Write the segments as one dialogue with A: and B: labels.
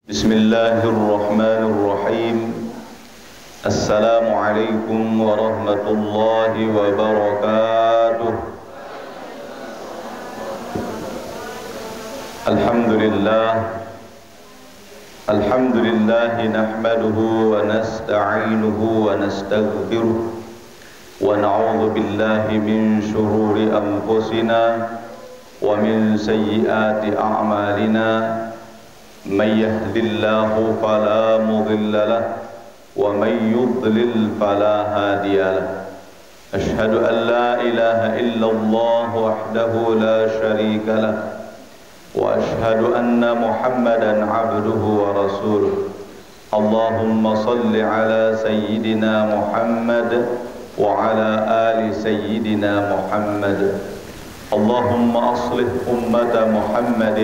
A: Bismillahirrahmanirrahim. Assalamualaikum warahmatullahi wabarakatuh. Alhamdulillah nahmaduhu wa nasta'inuhu wa nastaghfiruh wa na'udzu billahi min shururi anfusina wa min sayyiati a'malina. من يهد الله فلا مضل له ومن يضلل فلا هادي له أشهد أن لا إله إلا الله وحده لا شريك له وأشهد أن محمدا عبده ورسوله اللهم صل على سيدنا محمد وعلى آل سيدنا محمد اللهم أصلح أمة محمد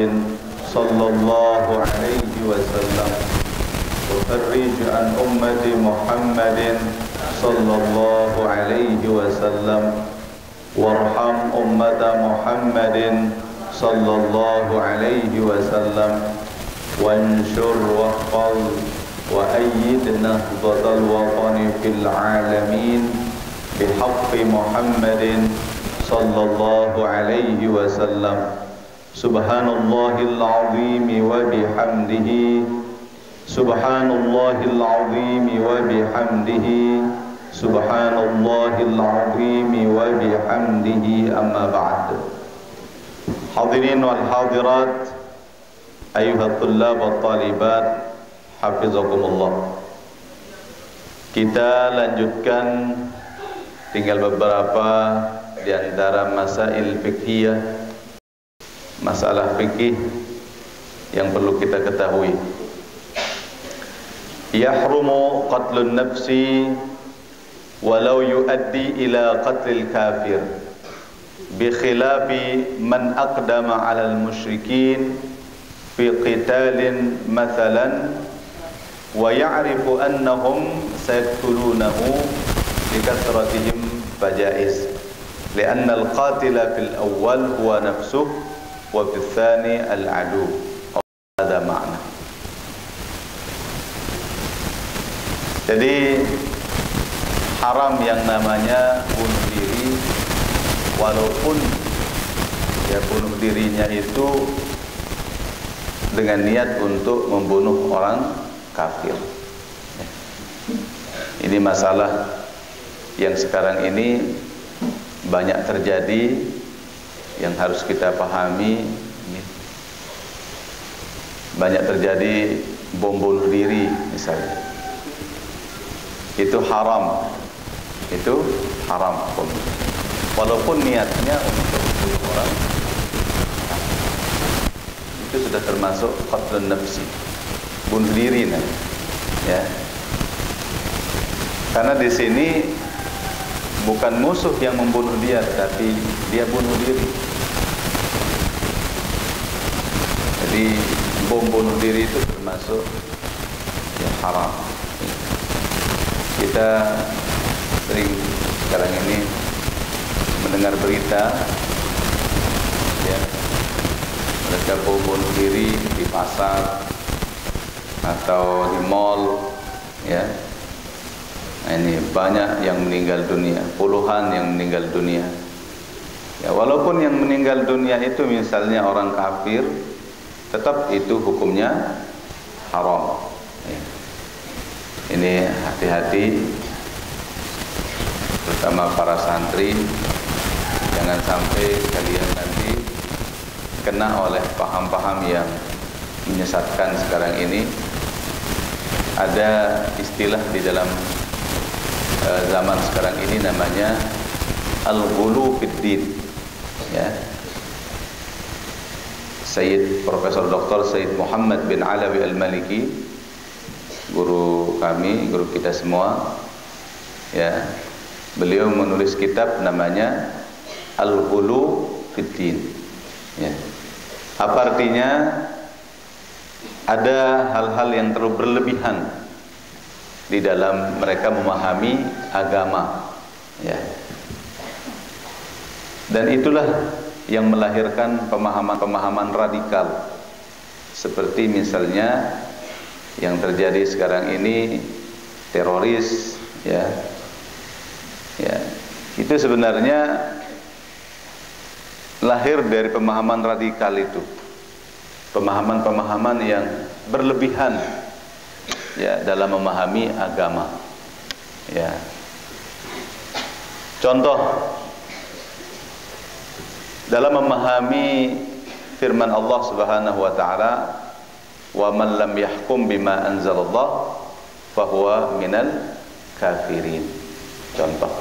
A: صلى الله عليه وسلم وفرج عن أمة محمد صلى الله عليه وسلم وارحم أمة محمد صلى الله عليه وسلم وانشر واحفظ وأيد نهضة الوطن في العالمين بحق محمد صلى الله عليه وسلم Subhanallahil azim wa bihamdihi Subhanallahil azim wa bihamdihi Subhanallahil azim wa bihamdihi amma ba'd. Hadirin wal hadirat, ayuhat tullab wa talibat, hafizakumullah. Kita lanjutkan tinggal beberapa di antara masail fiqhiyah, masalah fikih yang perlu kita ketahui. Yahrumu qatlun nafsi walau yuaddi ila qatlil kafir bi khilafi man aqdama ala al musyrikin fi qitalin mathalan wa ya'rifu annahum sayaqtulunahu li kathratihim fajaiz li'anna al qatila fil awwal huwa nafsuhu wa fil tsani al-adu. Ada makna. Jadi haram yang namanya bunuh diri, walaupun ya bunuh dirinya itu dengan niat untuk membunuh orang kafir. Ini masalah yang sekarang ini banyak terjadi, yang harus kita pahami. Banyak terjadi bom bunuh diri misalnya, itu haram, walaupun niatnya untuk membunuh orang, itu sudah termasuk qatlun nafsi, bunuh diri ya. Karena di sini bukan musuh yang membunuh dia, tapi dia bunuh diri. Jadi bom bunuh diri itu termasuk yang haram. Kita sering sekarang ini mendengar berita, ya, mereka bom bunuh diri di pasar atau di mall, ya. Nah, ini banyak yang meninggal dunia, puluhan yang meninggal dunia. Ya, walaupun yang meninggal dunia itu misalnya orang kafir, tetap itu hukumnya haram. Ya. Ini hati-hati, terutama para santri, jangan sampai kalian nanti kena oleh paham-paham yang menyesatkan sekarang ini. Ada istilah di dalam zaman sekarang ini namanya al-ghulu fid-din, ya. Sayyid Profesor Dr. Sayyid Muhammad bin Alawi Al-Maliki, guru kami, guru kita semua, ya, beliau menulis kitab namanya al-ghulu fid-din, ya. Apa artinya? Ada hal-hal yang terlalu berlebihan di dalam mereka memahami agama, ya. Dan itulah yang melahirkan pemahaman-pemahaman radikal, seperti misalnya yang terjadi sekarang ini, teroris, ya, itu sebenarnya lahir dari pemahaman radikal itu, pemahaman-pemahaman yang berlebihan, ya, dalam memahami agama, ya. Contoh dalam memahami firman Allah Subhanahu wa taala, "Wa man lam yahkum bima anzalallah fahuwa minal kafirin." Contoh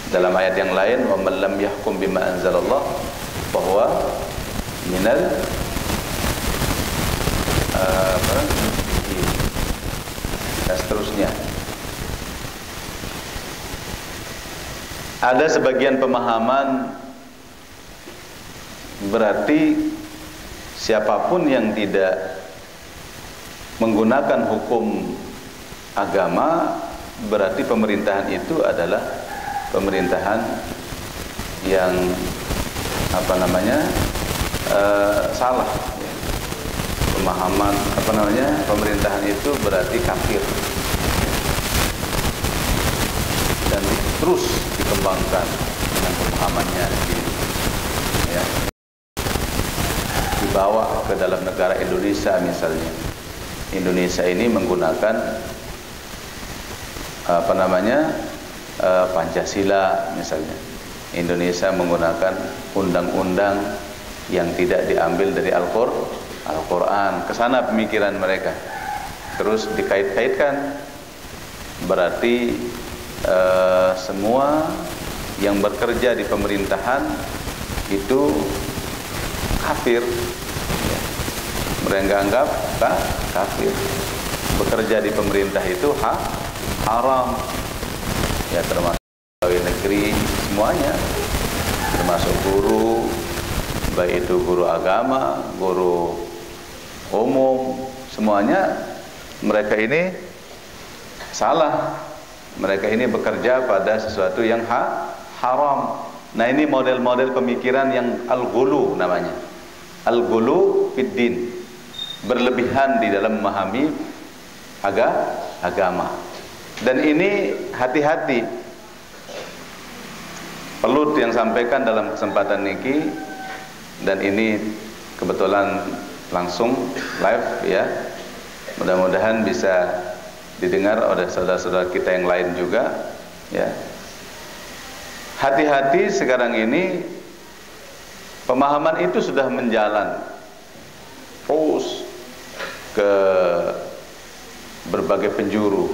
A: dalam ayat yang lain, "Wa man lam yahkum bima anzalallah fahuwa minal dan seterusnya. Ada sebagian pemahaman berarti siapapun yang tidak menggunakan hukum agama berarti pemerintahan itu adalah pemerintahan yang salah. Pemahaman pemerintahan itu berarti kafir, dan terus dikembangkan dengan pemahamannya ya, dibawa ke dalam negara Indonesia misalnya. Indonesia ini menggunakan Pancasila misalnya. Indonesia menggunakan undang-undang yang tidak diambil dari Al-Quran. Kesana pemikiran mereka, terus dikait-kaitkan. Berarti semua yang bekerja di pemerintahan itu kafir, ya. Mereka anggap kafir. Bekerja di pemerintah itu haram, ya, termasuk pegawai negeri semuanya, termasuk guru, baik itu guru agama, guru umum, semuanya mereka ini salah. Mereka ini bekerja pada sesuatu yang haram. Nah, ini model-model pemikiran yang al-ghulu namanya. Al-ghulu fid din, berlebihan di dalam memahami agama. Dan ini hati-hati. Perlu yang sampaikan dalam kesempatan ini, dan ini kebetulan langsung live, ya. Mudah-mudahan bisa didengar oleh saudara-saudara kita yang lain juga, ya. Hati-hati sekarang ini pemahaman itu sudah menjalan terus ke berbagai penjuru,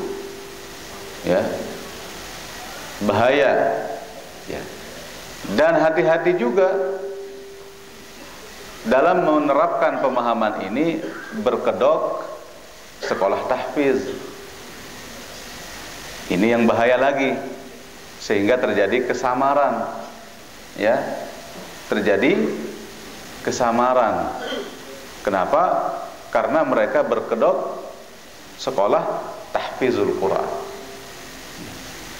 A: ya. Bahaya, ya. Dan hati-hati juga dalam menerapkan pemahaman ini, berkedok sekolah tahfiz. Ini yang bahaya lagi, sehingga terjadi kesamaran, ya, terjadi kesamaran. Kenapa? Karena mereka berkedok sekolah tahfizul Quran,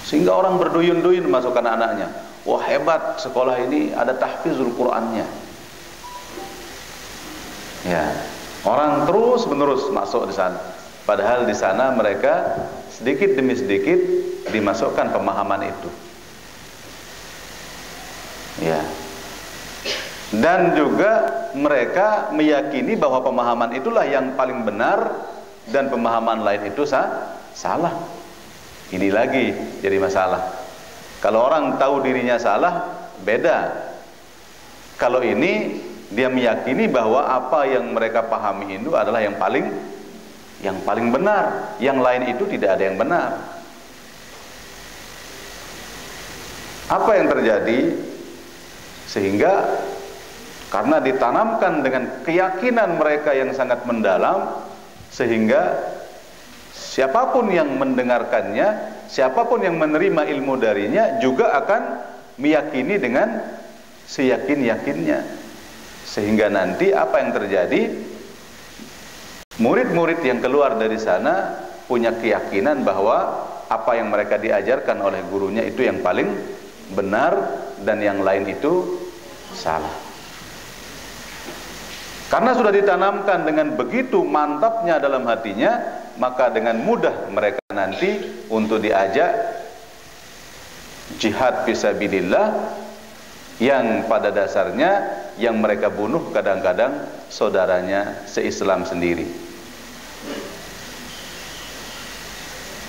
A: sehingga orang berduyun-duyun masukkan anaknya. Wah, hebat sekolah ini, ada tahfizul Qurannya, ya. Orang terus menerus masuk di sana, padahal di sana mereka sedikit demi sedikit dimasukkan pemahaman itu, ya. Dan juga mereka meyakini bahwa pemahaman itulah yang paling benar dan pemahaman lain itu salah. Ini lagi jadi masalah. Kalau orang tahu dirinya salah, beda. Kalau ini dia meyakini bahwa apa yang mereka pahami itu adalah yang paling benar, yang lain itu tidak ada yang benar. Apa yang terjadi? Sehingga karena ditanamkan dengan keyakinan mereka yang sangat mendalam, sehingga siapapun yang mendengarkannya, siapapun yang menerima ilmu darinya juga akan meyakini dengan seyakin-yakinnya. Sehingga nanti apa yang terjadi? Murid-murid yang keluar dari sana punya keyakinan bahwa apa yang mereka diajarkan oleh gurunya itu yang paling benar dan yang lain itu salah. Karena sudah ditanamkan dengan begitu mantapnya dalam hatinya, maka dengan mudah mereka nanti untuk diajak jihad fisabilillah, yang pada dasarnya yang mereka bunuh kadang-kadang saudaranya se-Islam sendiri.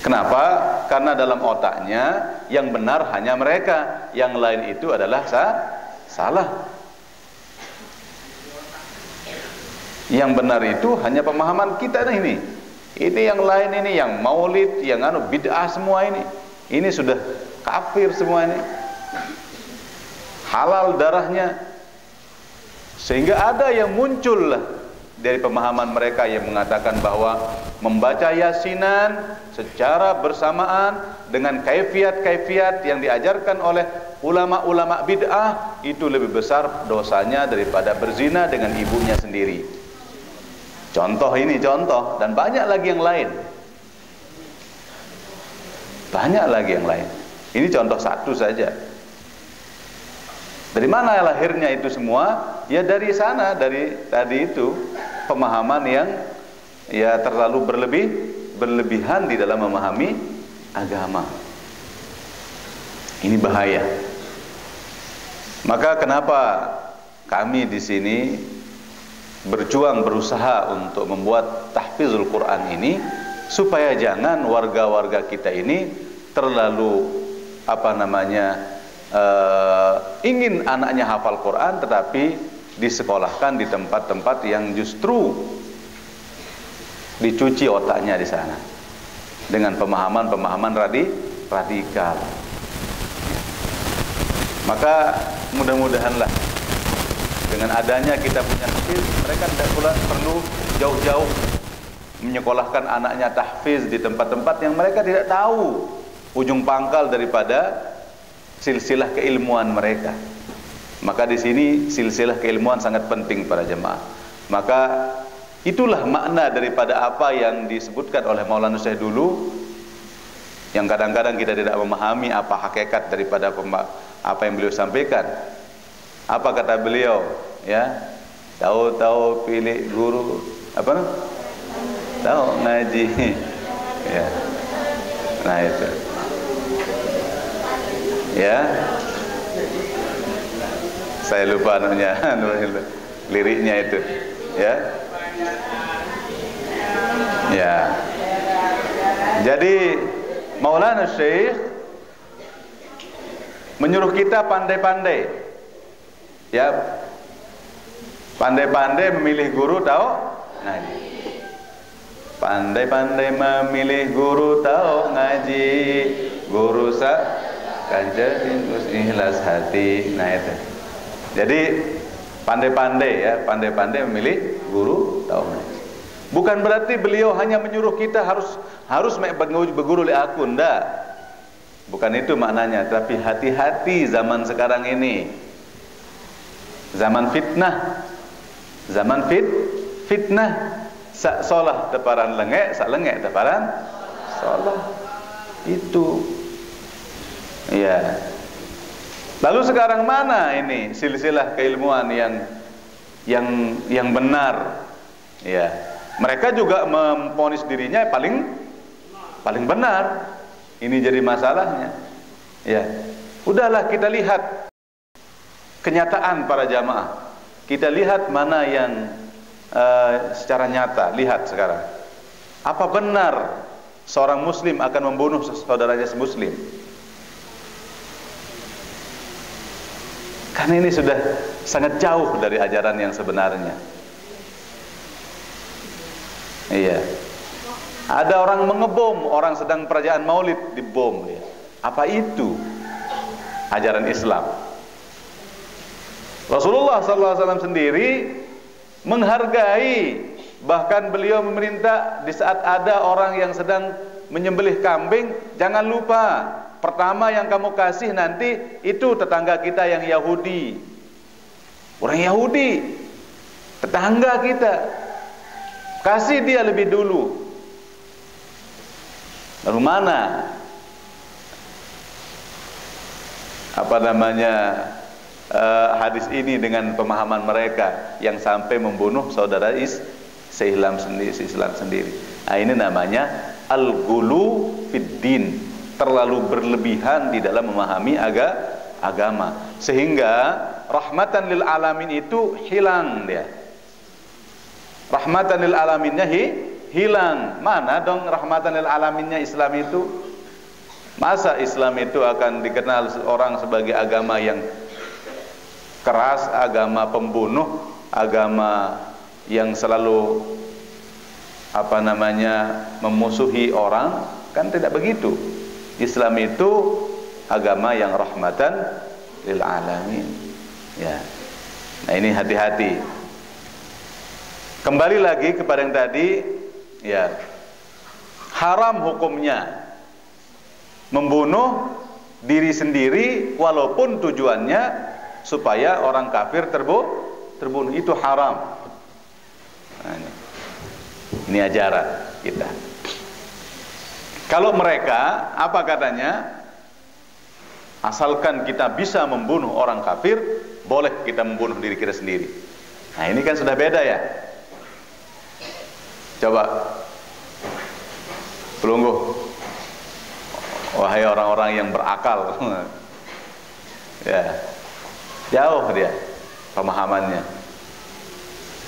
A: Kenapa? Karena dalam otaknya yang benar hanya mereka, yang lain itu adalah salah. Yang benar itu hanya pemahaman kita ini. Ini yang lain ini, yang maulid, yang bid'ah semua ini. Ini sudah kafir semua ini. Halal darahnya. Sehingga ada yang muncul lah dari pemahaman mereka yang mengatakan bahwa membaca yasinan secara bersamaan dengan kaifiat-kaifiat yang diajarkan oleh ulama-ulama bid'ah itu lebih besar dosanya daripada berzina dengan ibunya sendiri. Contoh ini contoh, dan banyak lagi yang lain. Banyak lagi yang lain. Ini contoh satu saja. Dari mana lahirnya itu semua? Ya dari sana, dari tadi itu pemahaman yang ya terlalu berlebihan di dalam memahami agama. Ini bahaya. Maka kenapa kami di sini berjuang, berusaha untuk membuat tahfizul Quran ini, supaya jangan warga-warga kita ini terlalu ingin anaknya hafal Quran tetapi disekolahkan di tempat-tempat yang justru dicuci otaknya di sana dengan pemahaman-pemahaman radikal. Maka mudah-mudahanlah dengan adanya kita punya tahfiz, mereka tidak perlu jauh-jauh menyekolahkan anaknya tahfiz di tempat-tempat yang mereka tidak tahu ujung pangkal daripada silsilah keilmuan mereka. Maka di sini silsilah keilmuan sangat penting para jemaah. Maka itulah makna daripada apa yang disebutkan oleh Maulana Syekh dulu, yang kadang-kadang kita tidak memahami apa hakikat daripada apa yang beliau sampaikan. Apa kata beliau? Ya, tahu-tahu pilih guru apa? Tahu ngaji. Ya. Nah itu. Ya. Saya lupa namanya, liriknya itu. Ya. Ya. Jadi Maulana Syekh menyuruh kita pandai-pandai. Ya, pandai-pandai memilih guru tahu ngaji. Pandai-pandai memilih guru tahu ngaji. Guru kanjeng ikhlas hati. Nah itu. Jadi pandai-pandai ya, pandai-pandai memilih guru tahu ngaji. Bukan berarti beliau hanya menyuruh kita harus berguru li aku, ndak. Bukan itu maknanya, tapi hati-hati zaman sekarang ini. Zaman fitnah, zaman fitnah. Sak solah teparan lengek, sak lengek teparan solah. Itu. Ya. Lalu sekarang mana ini silsilah keilmuan yang benar? Ya. Mereka juga memvonis dirinya paling benar. Ini jadi masalahnya. Ya. Udahlah kita lihat kenyataan para jamaah. Kita lihat mana yang secara nyata. Lihat sekarang. Apa benar seorang muslim akan membunuh saudaranya semuslim? Karena ini sudah sangat jauh dari ajaran yang sebenarnya. Iya. Ada orang mengebom, orang sedang perayaan Maulid dibom. Apa itu ajaran Islam? Rasulullah SAW sendiri menghargai, bahkan beliau memerintah di saat ada orang yang sedang menyembelih kambing, jangan lupa pertama yang kamu kasih nanti itu tetangga kita yang Yahudi, orang Yahudi, tetangga kita, kasih dia lebih dulu. Lalu mana hadis ini dengan pemahaman mereka yang sampai membunuh saudara se-Islam sendiri. Nah, ini namanya al-ghulu fid din, terlalu berlebihan di dalam memahami agama, sehingga rahmatan lil alamin itu hilang dia. Rahmatan lil alaminnya hilang. Mana dong rahmatan lil alaminnya Islam itu? Masa Islam itu akan dikenal orang sebagai agama yang keras, agama pembunuh, agama yang selalu memusuhi orang? Kan tidak begitu. Islam itu agama yang rahmatan lil alamin. Ya. Nah, ini hati-hati. Kembali lagi kepada yang tadi, ya. Haram hukumnya membunuh diri sendiri walaupun tujuannya supaya orang kafir terbunuh, itu haram. Nah, ini ajaran kita. Kalau mereka apa katanya? Asalkan kita bisa membunuh orang kafir, boleh kita membunuh diri kita sendiri. Nah, ini kan sudah beda ya. Coba pelungguh, wahai orang-orang yang berakal. Ya, jauh dia pemahamannya.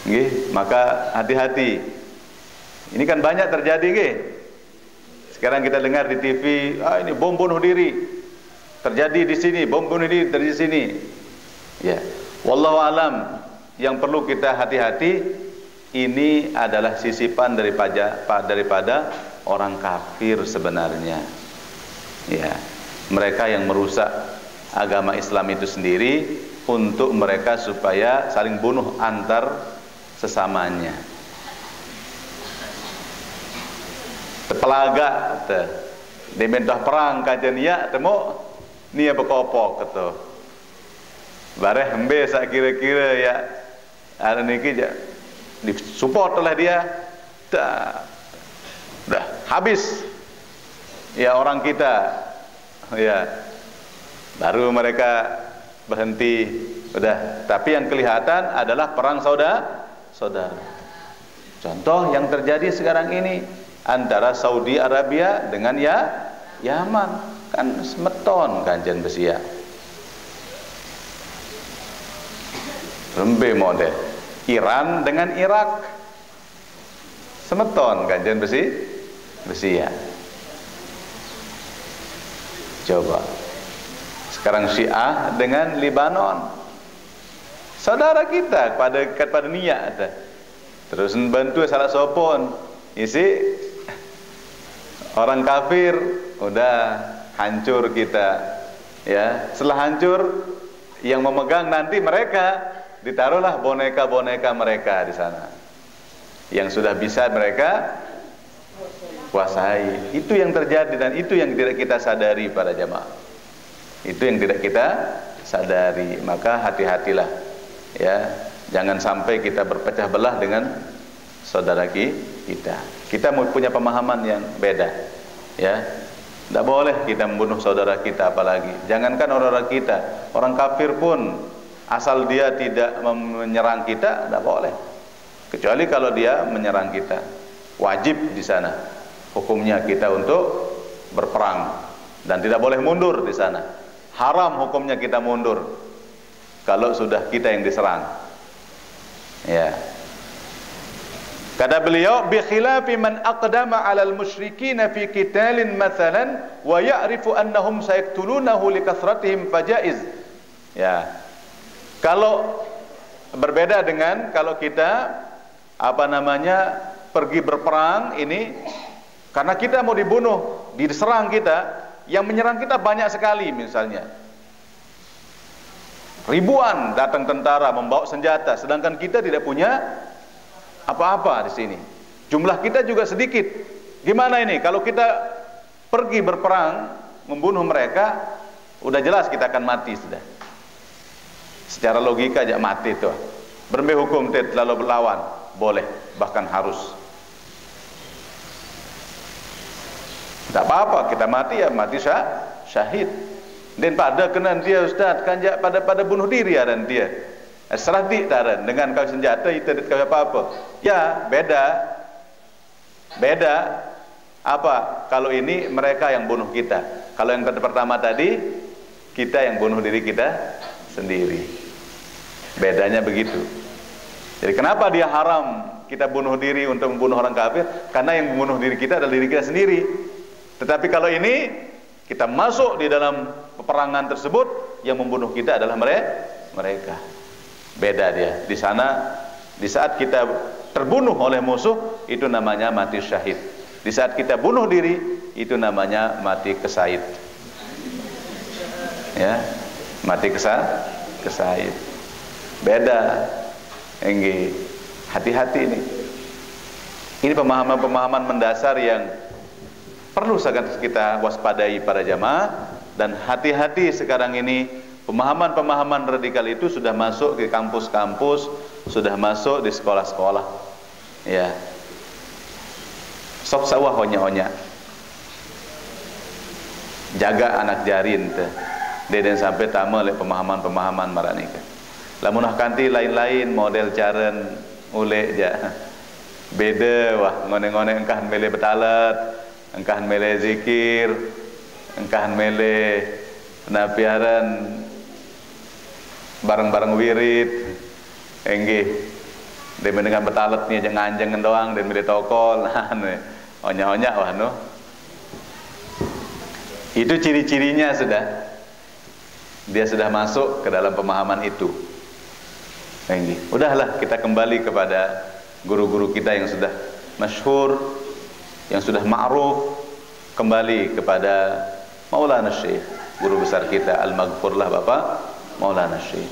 A: Nggih, maka hati-hati. Ini kan banyak terjadi, nggih. Sekarang kita dengar di TV, ini bom bunuh diri terjadi di sini, bom bunuh diri terjadi di sini. Ya, wallahu alam. Yang perlu kita hati-hati, ini adalah sisipan daripada orang kafir sebenarnya. Ya, mereka yang merusak agama Islam itu sendiri untuk mereka supaya saling bunuh antar sesamanya. Tepelaga di mentah perang kajian ya temu nia bekopok gitu. Bareh hembe sak kira-kira ya ada niki disupport oleh dia. Dah habis ya orang kita, ya baru mereka berhenti, udah. Tapi yang kelihatan adalah perang saudara. Contoh yang terjadi sekarang ini antara Saudi Arabia dengan Yaman, kan semeton kanjen besia. Rembe model Iran dengan Irak, semeton kanjen besia. Coba sekarang Syiah dengan Lebanon, saudara kita pada niat terus bantu salah sopon isi orang kafir, udah hancur kita. Ya, setelah hancur yang memegang nanti mereka, ditaruhlah boneka-boneka mereka di sana yang sudah bisa mereka kuasai. Itu yang terjadi dan itu yang tidak kita sadari para jamaah. Itu yang tidak kita sadari. Maka hati-hatilah, ya, jangan sampai kita berpecah belah dengan saudara kita. Kita punya pemahaman yang beda, ya. Tidak boleh kita membunuh saudara kita, apalagi jangankan orang kita, orang kafir pun asal dia tidak menyerang kita, tidak boleh. Kecuali kalau dia menyerang kita, wajib di sana hukumnya kita untuk berperang dan tidak boleh mundur di sana. Haram hukumnya kita mundur kalau sudah kita yang diserang. Ya. Kata beliau, bi khilafi man aqdama 'alal musyrikin fi qitalin mathalan wa ya'rifu annahum sayaktulunahu li kathratihim fajaiz. Ya. Kalau berbeda dengan kalau kita pergi berperang ini karena kita mau dibunuh, diserang kita, yang menyerang kita banyak sekali misalnya. Ribuan datang tentara membawa senjata, sedangkan kita tidak punya apa-apa di sini. Jumlah kita juga sedikit. Gimana ini? Kalau kita pergi berperang membunuh mereka, udah jelas kita akan mati sudah. Secara logika aja mati itu. Berbe hukum lalu berlawan, boleh, bahkan harus. Tidak apa-apa, kita mati ya mati syahid. Dan pada kenan dia ustaz kanjak pada bunuh diri aran dia. Serati taran dengan kau senjata itu kau apa-apa. Ya, beda. Beda apa? Kalau ini mereka yang bunuh kita. Kalau yang pertama tadi kita yang bunuh diri kita sendiri. Bedanya begitu. Jadi kenapa dia haram kita bunuh diri untuk membunuh orang kafir? Karena yang membunuh diri kita adalah diri kita sendiri. Tetapi kalau ini kita masuk di dalam peperangan tersebut, yang membunuh kita adalah mereka. Beda dia. Di sana, di saat kita terbunuh oleh musuh, itu namanya mati syahid. Di saat kita bunuh diri, itu namanya mati kesaid. Ya, mati kesaid. Beda. Engge, hati-hati ini. Ini pemahaman-pemahaman mendasar yang perlu sangat kita waspadai para jamaah, dan hati-hati sekarang ini pemahaman-pemahaman radikal itu sudah masuk ke kampus-kampus, sudah masuk di sekolah-sekolah. Ya. Sok sawah honya-honya. Jaga anak jarin teh. Deden sampai tamu oleh pemahaman-pemahaman maranika. Lamunah kanti lain-lain model caren ule ja. Beda wah ngone-ngone engkah mele betalat, engkah mele zikir, engkah mele napiaran bareng-bareng wirid. Engge dia mendengar betalat nih jangan anjing doang, dia mele tokol onya-onya wah no. Itu ciri-cirinya sudah. Dia sudah masuk ke dalam pemahaman itu. Udahlah kita kembali kepada guru-guru kita yang sudah masyhur, yang sudah ma'ruf, kembali kepada Maulana Syekh, guru besar kita Al-Maghfurlah Bapak Maulana Syekh.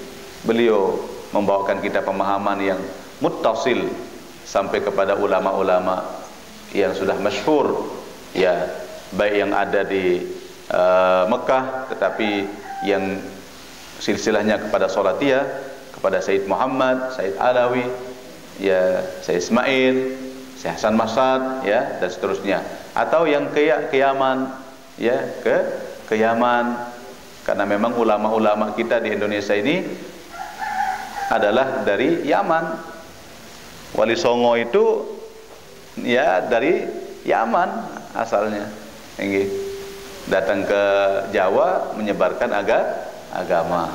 A: Beliau membawakan kita pemahaman yang muttasil sampai kepada ulama-ulama yang sudah masyhur, ya, baik yang ada di Mekah, tetapi yang silsilahnya kepada Salatiyah, kepada Sayyid Muhammad, Sayyid Alawi, ya, Sayyid Ismail, Sayyid Hasan Masad, ya, dan seterusnya. Atau yang ke Yaman, ya, ke Yaman, karena memang ulama-ulama kita di Indonesia ini adalah dari Yaman. Wali Songo itu ya dari Yaman asalnya. Datang ke Jawa menyebarkan agama.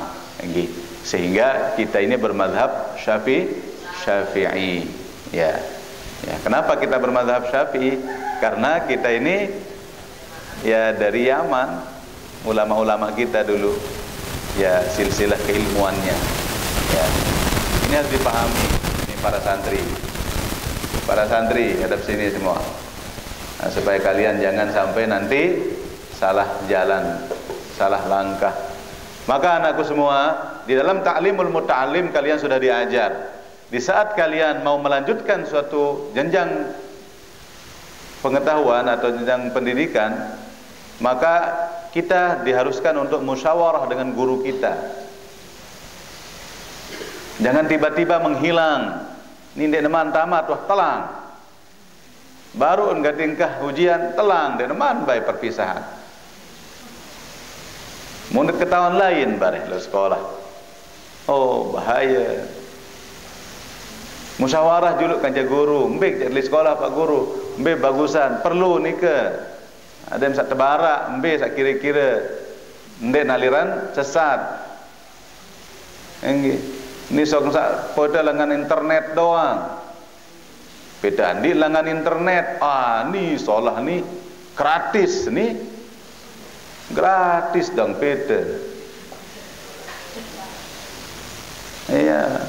A: Sehingga kita ini bermadhab Syafi'i. Ya. Ya, kenapa kita bermadhab Syafi'i? Karena kita ini ya dari Yaman, ulama-ulama kita dulu, ya, silsilah keilmuannya. Ya. Ini harus dipahami, ini para santri. Para santri, hadap sini semua. Nah, supaya kalian jangan sampai nanti salah jalan, salah langkah. Maka anakku semua, di dalam ta'limul muta'allim kalian sudah diajar. Di saat kalian mau melanjutkan suatu jenjang pengetahuan atau jenjang pendidikan, maka kita diharuskan untuk musyawarah dengan guru kita. Jangan tiba-tiba menghilang. Nindek neman tamat wah telang. Baru enggak tingkah ujian telang dan neman baik perpisahan. Mundur ke tahun lain bareh lo sekolah. Oh bahaya. Musyawarah juluk kanja guru, mbek jadi sekolah pak guru, mbek bagusan, perlu nika. Ada yang sak tebarak, mbek sak kira-kira, mbek naliran sesat. Ini sok sak pada lengan internet doang. Beda di lengan internet, ni seolah ni gratis ni. Gratis dong Peter. Iya.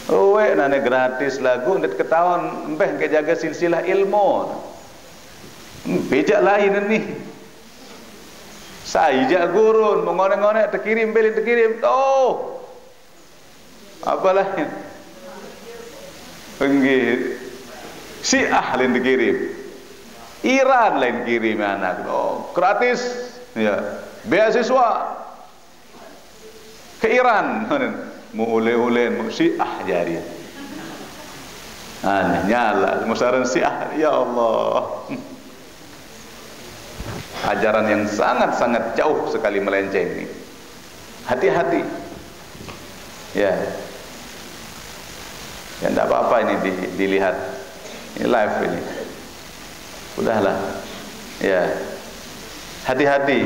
A: Uwe nane gratis lagu ndet ketahuan mbeh ke jaga silsilah ilmu. Bejak lain ni. Saya jak gurun mengorek-ngorek terkirim beli terkirim. Oh. Apalah. Enggih. Syiah lain dikirim. Iran lain kirim anak. Oh, gratis. Ya, beasiswa ke Iran, mau ule-ulen, mau Syiah jadi. Nyala, musaran Syiah, ya Allah. Ajaran yang sangat-sangat jauh sekali melenceng ini. Hati-hati. Ya. Ya enggak apa-apa ini dilihat. Ini live ini. Udahlah. Ya. Hati-hati.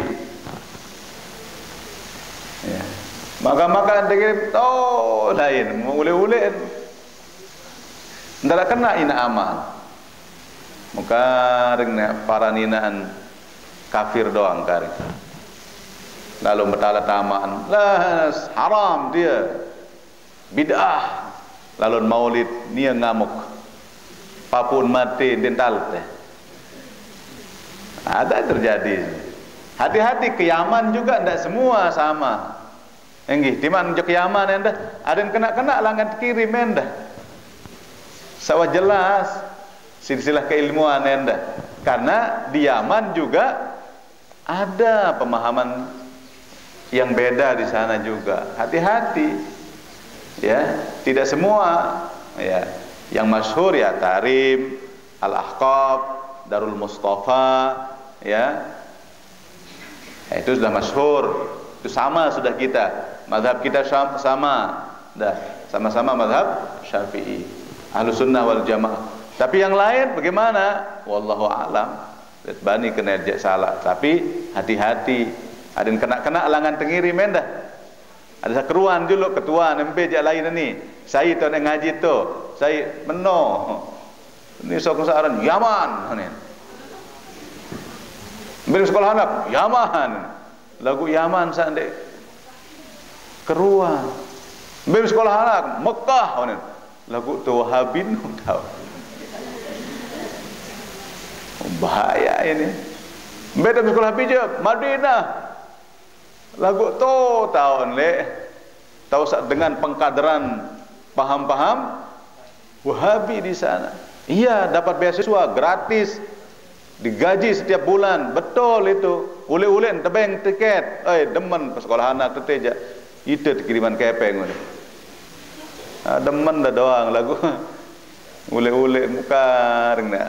A: Ya. Maka dikirim lain, mau ule-ule. Ndara kena ina amal. Muka ring para ninaan kafir doang karing. Lalu betala tamaan, lah haram dia. Bid'ah. Lalu maulid nia ngamuk. Papun mati dental teh. Ada terjadi. Hati-hati, ke Yaman juga tidak semua sama. Enggih, di mana ke Yaman endah, ada yang kena langan kiri mendah. Sawah jelas silsilah keilmuan endah. Karena di Yaman juga ada pemahaman yang beda di sana juga. Hati-hati. Ya, tidak semua ya. Yang masyhur ya Tarim, Al-Ahqaf, Darul Mustafa, ya. Itu sudah masyhur. Itu sama sudah kita. Mazhab kita sama. Dah, sama-sama mazhab Syafi'i. Ahlus Sunnah wal Jamaah. Tapi yang lain bagaimana? Wallahu a'lam. Bani kena salah. Tapi hati-hati. Ada yang kena langan tengiri mendah. Ada sekeruan dulu ketua nembe jak lain ni. Saya tu nak ngaji tu. Saya meno. Ni sok saran Yaman ni. Bil sekolah anak Yaman. Lagu Yaman sandek keruan. Bil sekolah anak Mekah ni. Lagu tu Wahabin tahu. Bahaya ini. Beda sekolah pijak Madinah. Lagu tu tahun tahu dengan pengkaderan paham-paham Wahabi di sana. Iya, dapat beasiswa gratis, digaji setiap bulan, betul itu. Ule-ule tebeng tiket, demen sekolah anak tu teja. Itu kiriman kepeng. Demen dah doang lagu. Ule-ule muka ringna.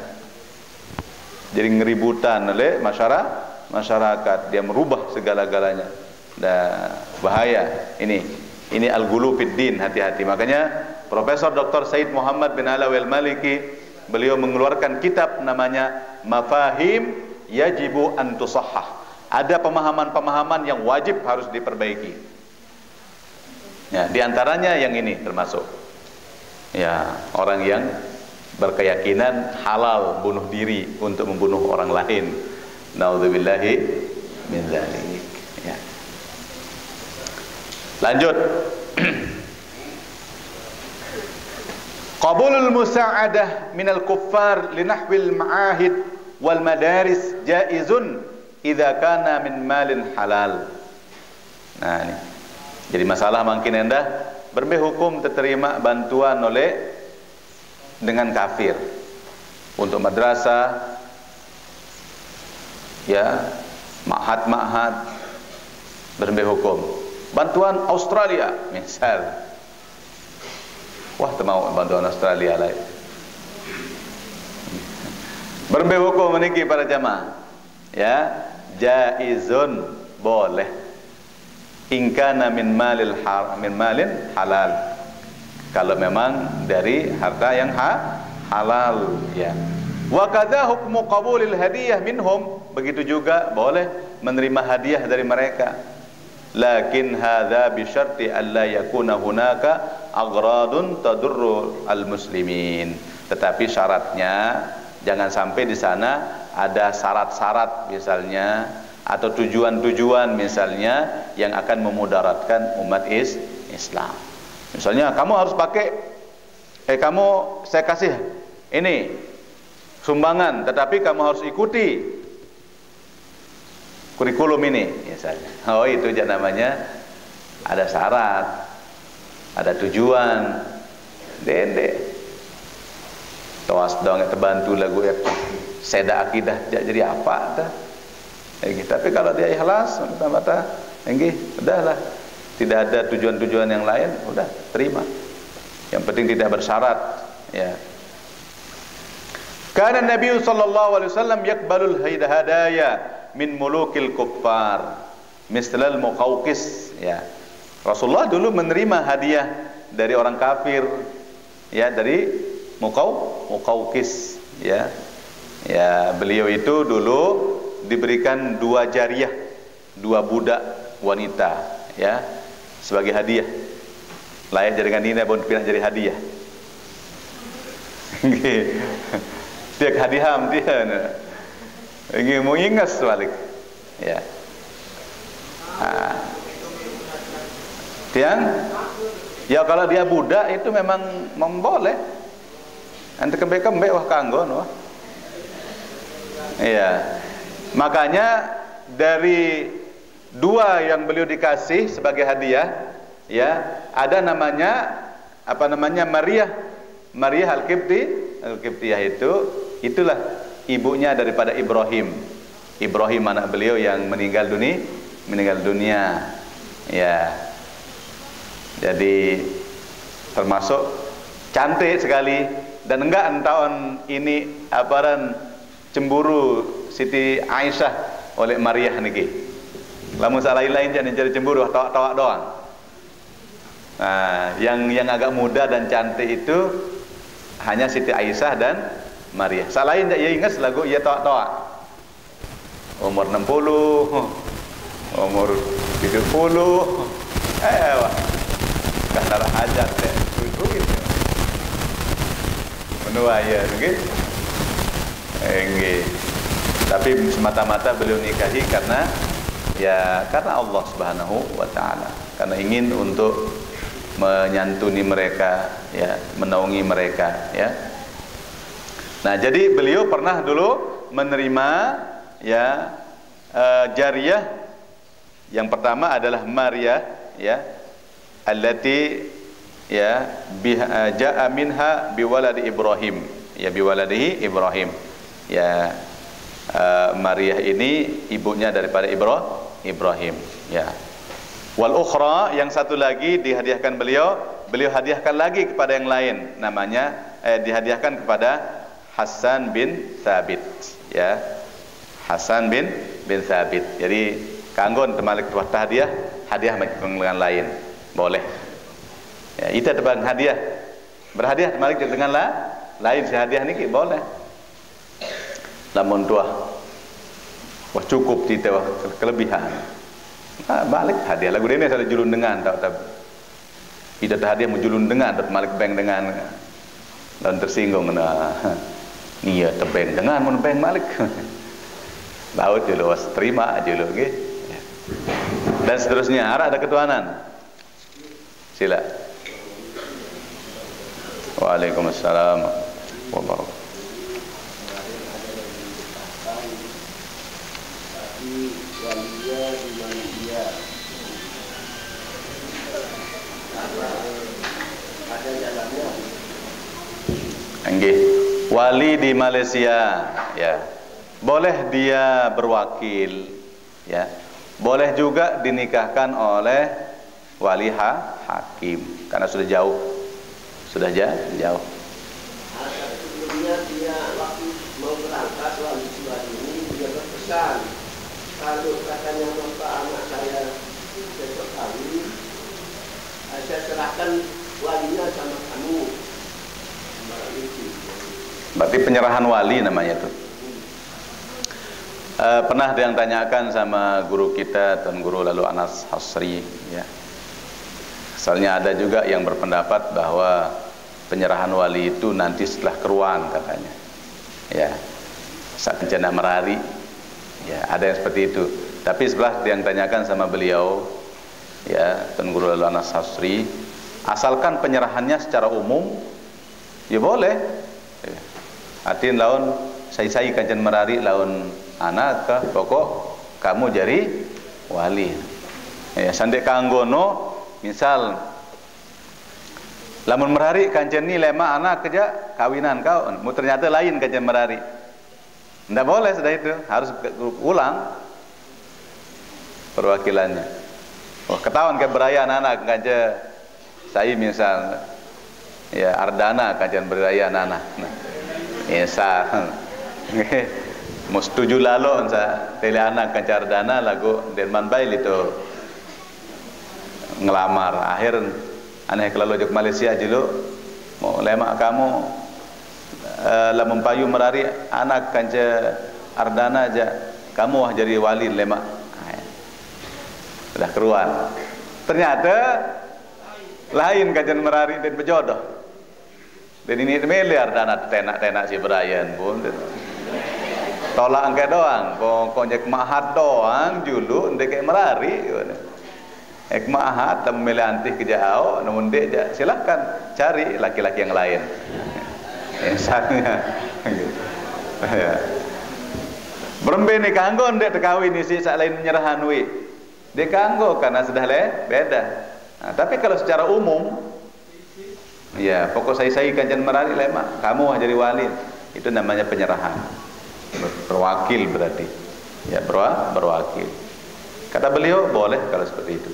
A: Jadi ngeributan oleh masyarakat, dia merubah segala-galanya. Dah bahaya ini al-ghulu fid din, hati-hati. Makanya Profesor Dr. Said Muhammad bin Alawi al-Maliki beliau mengeluarkan kitab namanya Mafahim Yajibu an Tusahhah. Ada pemahaman-pemahaman yang wajib harus diperbaiki. Ya, di antaranya yang ini termasuk ya, orang yang berkeyakinan halal bunuh diri untuk membunuh orang lain. Naudzubillahi min dzalik. Ya. Lanjut. Qabulul musa'adah minal kuffar linahwil ma'ahid wal madaris jaizun idza kana min malin halal. Nah ini. Jadi masalah makin endah berbe hukum terima bantuan oleh dengan kafir untuk madrasah ya, ma'had berbe hukum. Bantuan Australia misal. Wah, mau bantuan Australia lain. Berbe hukum meniki para jamaah. Ya, jaizun boleh. Ingkana min malin halal. Kalau memang dari harta yang halal ya. Wa kadza hukmu qabulil hadiyah minhum, begitu juga boleh menerima hadiah dari mereka. Lakin hadza bi syarti alla yakuna hunaka aghradun tadurru al muslimin. Tetapi syaratnya jangan sampai di sana ada syarat-syarat misalnya atau tujuan-tujuan misalnya yang akan memudaratkan umat Islam. Misalnya kamu harus pakai saya kasih ini sumbangan, tetapi kamu harus ikuti kurikulum ini misalnya. Oh, itu aja namanya ada syarat, ada tujuan. Dende tawas dong terbantu lagu ya seda akidah jadi apa dah. Tapi kalau dia ikhlas mata-mata udahlah, tidak ada tujuan-tujuan yang lain, udah terima. Yang penting tidak bersyarat ya. Karena Nabi sallallahu alaihi wasallam yakbalul hadaya min mulukil kuffar mislal Muqawqis ya. Rasulullah dulu menerima hadiah dari orang kafir, ya, dari Muqawqis, ya. Ya, beliau itu dulu diberikan 2 jariyah, 2 budak wanita, ya, sebagai hadiah. Layak jaringan ini pun pindah jadi hadiah. Dia hadiham dia. Ingin mau ingat balik. Ya. Tiang, ya kalau dia budak itu memang boleh. Nanti kembali wah kanggon wah. Iya. Makanya dari 2 yang beliau dikasih sebagai hadiah, ya, ada namanya apa namanya Maryah Al-Qibtiyah itulah ibunya daripada Ibrahim anak beliau yang meninggal dunia, ya. Jadi termasuk cantik sekali, dan enggak tahun ini aparan cemburu Siti Aisyah oleh Maryah niki. Lamun lain jangan jadi cemburu, tawak doang. Nah, yang agak muda dan cantik itu hanya Siti Aisyah dan Maryah. Salahin tak ya ingat lagu ia tawak. Umur 60, umur 70. Wah. Kasar hajat deh. Begitu. Menua ya, begitu. Enggak. Tapi semata-mata beliau nikahi karena Allah Subhanahu wa taala. Karena ingin untuk menyantuni mereka, ya, menaungi mereka, ya. Nah, jadi beliau pernah dulu menerima, ya, jariyah. Yang pertama adalah Maryah, ya, allati, ya, ja'a minha biwaladi Ibrahim, ya, biwaladihi Ibrahim, ya. Maryah ini ibunya daripada Ibrahim, ya. Wal ukhra, yang satu lagi dihadiahkan beliau hadiahkan lagi kepada yang lain, namanya dihadiahkan kepada Hasan bin Thabit, ya. Hasan bin Thabit. Jadi kanggon temalik tuah hadiah dengan lain boleh, ya. Itu tebang hadiah berhadiah temalik dengan lain si hadiah niki boleh. Lamun tuah wah cukup tidak wah kelebihan, balik hadiah lagu ini saya julun dengan tak tidak hadiah menjulun dengan tak malik beng dengan dan tersinggung nah iya tebeng dengan mun beng malik laut julu was terima julu gitu, ya. Dan seterusnya ada ketuhanan. Sila. Waalaikumsalam wabarakatuh. Nggih, wali di Malaysia, ya, boleh dia berwakil, ya, boleh juga dinikahkan oleh wali hakim karena sudah jauh, jauh.
B: Kemudian dia waktu mau berangkat wali ini dia berpesan, kalau katanya bapak anak saya besok kali, saya serahkan walinya sama kamu.
A: Berarti penyerahan wali namanya itu. Pernah ada yang tanyakan sama guru kita, Tuan Guru Lalu Anas Hasri, ya. Soalnya ada juga yang berpendapat bahwa penyerahan wali itu nanti setelah keruan katanya, ya, saat bencana Merari, ya, ada yang seperti itu. Tapi setelah yang tanyakan sama beliau, ya, Tuan Guru Lalu Anas Hasri, asalkan penyerahannya secara umum, ya boleh, ya. Artian laun saya kancan Merari laun anak ke pokok kamu jadi wali, ya. Sandek kanggono misal lamun Merari kancan ni lema anak kerja kawinan kau, ternyata lain kancan Merari, tidak boleh sudah itu, harus ulang perwakilannya. Oh, ketahuan ke beraya anak kancan saya misal, ya, Ardana kancan beraya anak, nah, Esa, mau setuju lalu sa tele anak kancan Ardana lagu Derman Bail itu, ngelamar. Akhir aneh kalau ke Malaysia dulu mau lemak kamu lamun payu merari anak kanca Ardana aja kamu jadi wali lemak. Sudah keruan. Ternyata lain kajian merari dan berjodoh. Dan ini miliar dana tenak-tenak si Brian pun. Tolak angka doang, pokoknya mahat doang julu ndek merari. Ek mahat dan memilih antih ke jauh, namun dia silakan cari laki-laki yang lain. Misalnya, berembe ni kanggo ndek tekawin isi sak lain menyerahan wi. Dia kanggo karena sudah beda. Nah, tapi kalau secara umum, ya pokok saya kajian merari lemak, kamu jadi wali, itu namanya penyerahan. Berwakil berarti, ya berwakil. Kata beliau boleh kalau seperti itu.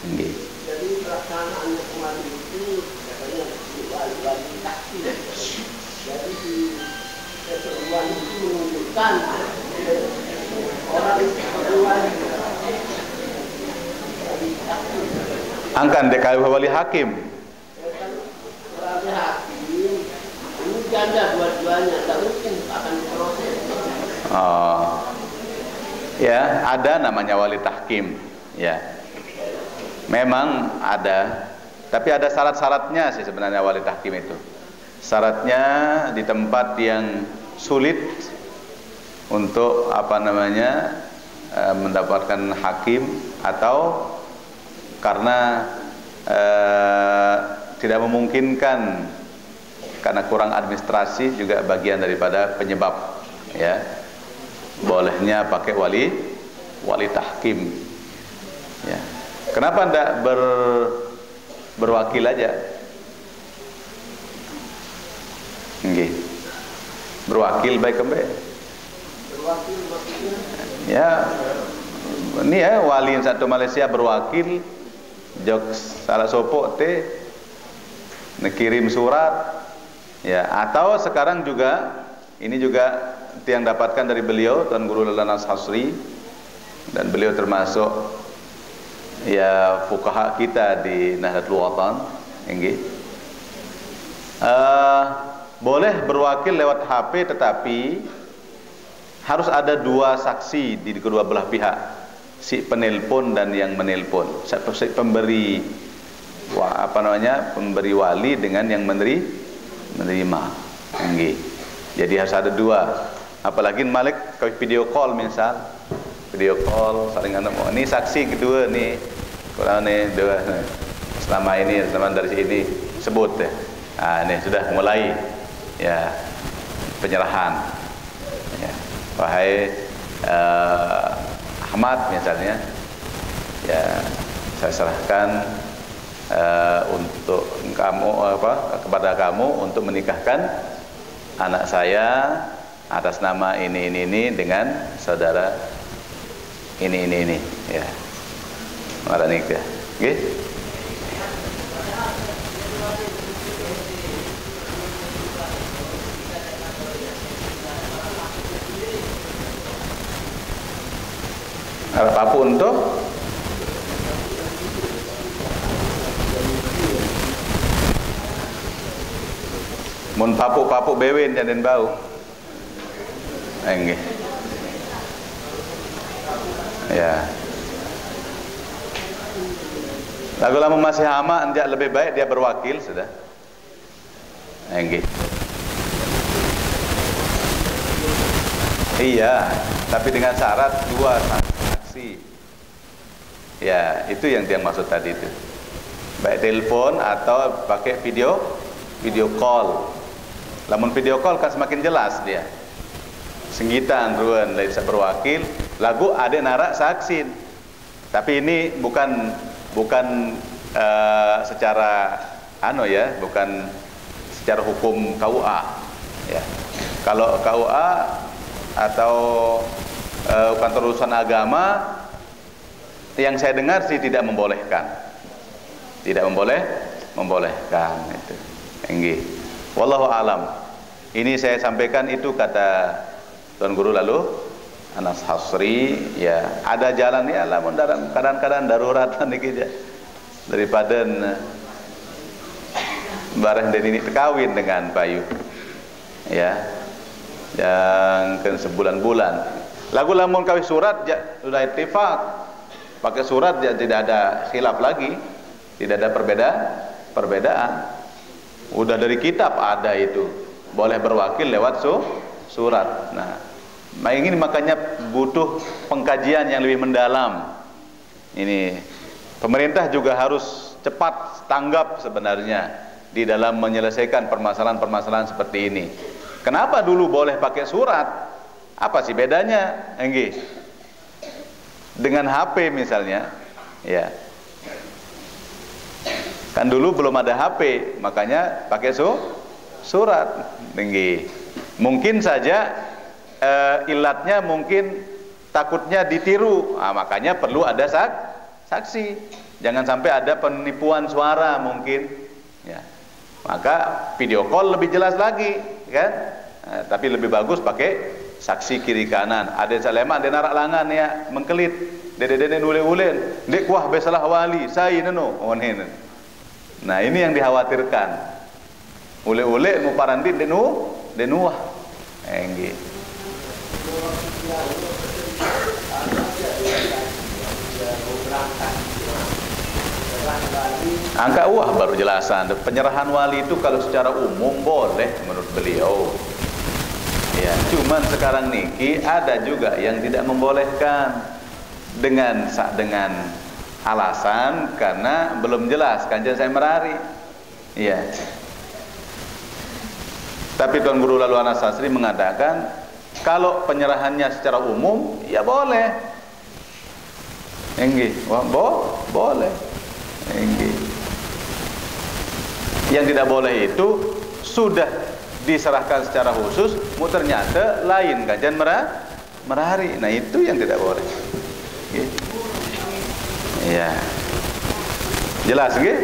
A: Okay.
B: Jadi pelaksanaannya kemarin itu katanya wali taksi. Jadi di keseruan itu menunjukkan orang itu wali.
A: Angkan DKW wali hakim.
B: Wali hakim ini janda dua-duanya, tak mungkin akan diproses.
A: Oh, ya ada namanya wali tahkim, ya. Memang ada, tapi ada syarat-syaratnya sih sebenarnya wali tahkim itu. Syaratnya di tempat yang sulit untuk mendapatkan hakim atau karena tidak memungkinkan karena kurang administrasi juga bagian daripada penyebab, ya. Bolehnya pakai wali tahkim, ya. Kenapa tidak berwakil aja? Nggih. Berwakil baik kembe.
B: Berwakil maksudnya?
A: Ya, ini ya wali satu Malaysia berwakil jok salah sopok kirim surat, ya. Atau sekarang juga ini juga yang dapatkan dari beliau Tuan Guru Lanas Hasri, dan beliau termasuk ya fuqaha kita di Nahdlatul Watan, nggih. Boleh berwakil lewat HP, tetapi harus ada dua saksi di kedua belah pihak, si penelpon dan yang menelpon, si pemberi pemberi wali dengan yang menerima, nggih. Jadi harus ada dua. Apalagi Malik kalau video call misal, video call saling ini saksi kedua nih, kurang nih dua selama dari sini sebut ya. Nah, ini sudah mulai ya penyerahan, ya. Wahai Ahmad misalnya, ya saya serahkan untuk kamu kepada kamu untuk menikahkan anak saya atas nama ini dengan saudara ini ya. Mara nikah, nggih. Apa untuk mun papuk bewen dan bau. Nggih. Ya. Lagu lama masih hama, dia lebih baik dia berwakil sudah. Nggih. Iya, tapi dengan syarat dua saksi. Ya, itu yang dia maksud tadi itu. Baik telepon atau pakai video call. Lamun video call kan semakin jelas dia. Senggitan ruan lain berwakil, lagu ada narak saksin. Tapi ini bukan secara bukan secara hukum KUA, ya. Kalau KUA atau kantor urusan agama yang saya dengar sih tidak membolehkan itu. Nggih. Wallahu alam. Ini saya sampaikan itu kata Tuan Guru lalu Anas Hasri, ya ada jalan ya, lamun dalam kadang-kadang darurat niki ya. Daripada bareng dan ini kawin dengan Bayu, ya, yang ke sebulan-bulan. Lagu lamun kawin surat ya, sudah ittifaq, pakai surat ya, tidak ada khilaf lagi, tidak ada perbedaan. Udah dari kitab ada itu, boleh berwakil lewat surat. Nah, ini makanya butuh pengkajian yang lebih mendalam. Ini pemerintah juga harus cepat tanggap sebenarnya di dalam menyelesaikan permasalahan-permasalahan seperti ini. Kenapa dulu boleh pakai surat? Apa sih bedanya? Enggih. Dengan HP misalnya, ya. Kan dulu belum ada HP, makanya pakai surat. Enggih. Mungkin saja ilatnya mungkin takutnya ditiru. Nah, makanya perlu ada saksi. Jangan sampai ada penipuan suara mungkin, ya. Maka video call lebih jelas lagi, kan? Nah, tapi lebih bagus pakai saksi kiri kanan. Ada salema, ada narak langan ya, mengkelit. Dede-dede ule-ulen, dek wah besalah wali, saya neno. Nah, ini yang dikhawatirkan. Ule-ule mu parandi denu wah. Nggih. Angka wah baru jelasan. Penyerahan wali itu kalau secara umum boleh menurut beliau. Ya, cuman sekarang niki ada juga yang tidak membolehkan dengan alasan karena belum jelas Kanjeng saya merari. Iya. Tapi Tuan Guru Lalu Anas Hasri mengatakan kalau penyerahannya secara umum ya boleh. Enggih, wah boleh. Enggih. Yang tidak boleh itu sudah diserahkan secara khusus, ternyata lain kajian merahari. Nah, itu yang tidak boleh. Iya. Jelas nggih?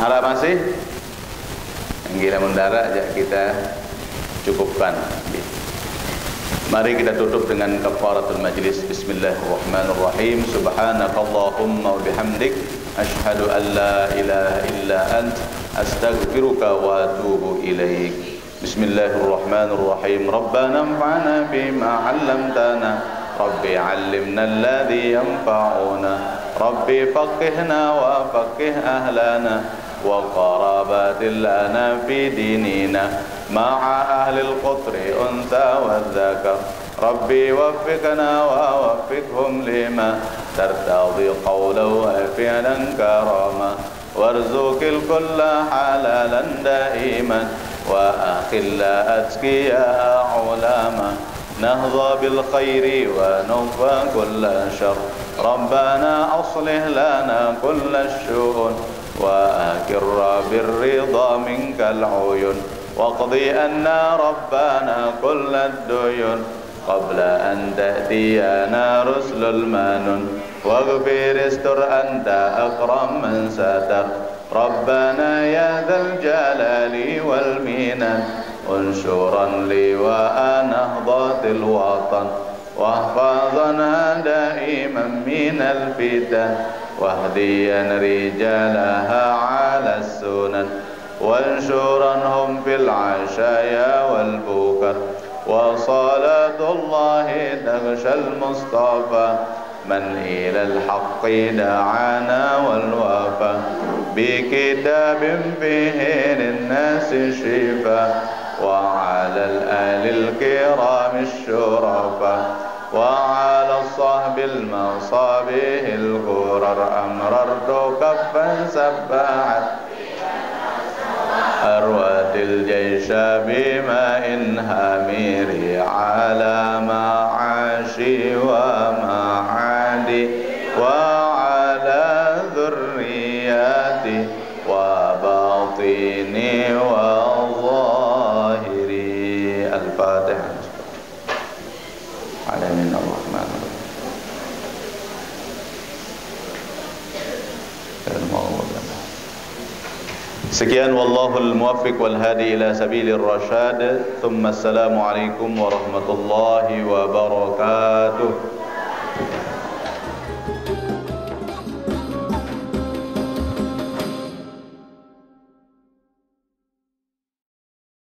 A: Ada masih? Gila mendara aja kita cukupkan. Mari kita tutup dengan kafaratul majlis. Bismillahirrahmanirrahim. Subhanakallahumma wa bihamdik asyhadu an la ilaha illa ant astaghfiruka wa atubu ilaik. Bismillahirrahmanirrahim. Rabbana anfa'na bima 'allamtana. Rabbi 'allimna alladhi yanfa'una. Rabbi faqihna wa faqih ahlana wa qarabatil lana fi dinina ma'a ahli al-qutri unsa wa dhakar. Rabbi waffiqna wa waffiqhum lima tartadi qawlan wa fi'lan karama warzuqil kulla halalan daiman wa akhilla atqiya ulama nahza bil khairi wa nufa kulla syarr. Rabbana aslih lana kulla syu'un wa akirra birridha minkal uyun waqdi anna rabbana kullad duyun qabla an ta'tiyana rusulul manun waghfir istur anta akram man satar. Rabbana ya dzal jalali wal minan unsuran li wa anahdatil watan wahfazana daiman minal fitan wahdiyan rijalaha ala sunan wansuranhum fil ashaya wal bukar wa salatullahi taghshal mustafa man ilal haqqi da'ana wal wafa bi kitabin fihi linnasi shifa wa ala al-alil kiram syurafa وعلى الصحب المصابيح الغرر أمررت كفا سبعت أروت الجيش بماء هامير على معاشي ومعادي وعلى ذرياتي وباطني وظاهري. الفاتحة. Alamin ar-Rahman ar-Rahim. Sekian wallahul muwaffiq wal hadi ila sabilir rasyad. Tsumma assalamu alaikum warahmatullahi wabarakatuh.